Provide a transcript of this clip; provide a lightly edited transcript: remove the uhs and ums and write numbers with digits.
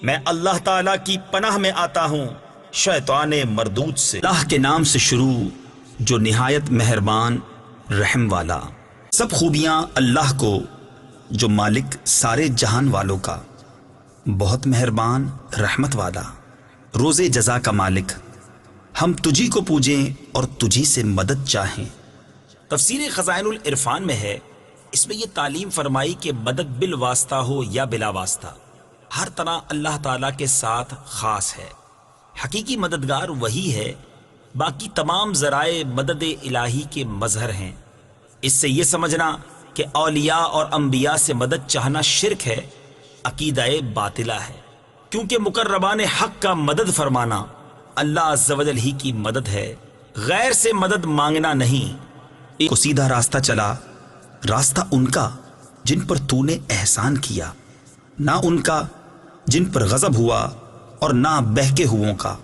میں اللہ تعالیٰ کی پناہ میں آتا ہوں شیطان مردود سے۔ اللہ کے نام سے شروع جو نہایت مہربان رحم والا۔ سب خوبیاں اللہ کو جو مالک سارے جہان والوں کا، بہت مہربان رحمت والا، روز جزا کا مالک۔ ہم تجھی کو پوجیں اور تجھی سے مدد چاہیں۔ تفسیر خزائن العرفان میں ہے، اس میں یہ تعلیم فرمائی کہ مدد بالواسطہ ہو یا بلا واسطہ، ہر طرح اللہ تعالیٰ کے ساتھ خاص ہے۔ حقیقی مددگار وہی ہے، باقی تمام ذرائع مدد الہی کے مظہر ہیں۔ اس سے یہ سمجھنا کہ اولیاء اور انبیاء سے مدد چاہنا شرک ہے، عقیدہ باطلہ ہے، کیونکہ مقربان حق کا مدد فرمانا اللہ عز و جل ہی کی مدد ہے، غیر سے مدد مانگنا نہیں۔ ایک کو سیدھا راستہ چلا، راستہ ان کا جن پر تو نے احسان کیا، نہ ان کا جن پر غضب ہوا اور نہ بہکے ہووں کا۔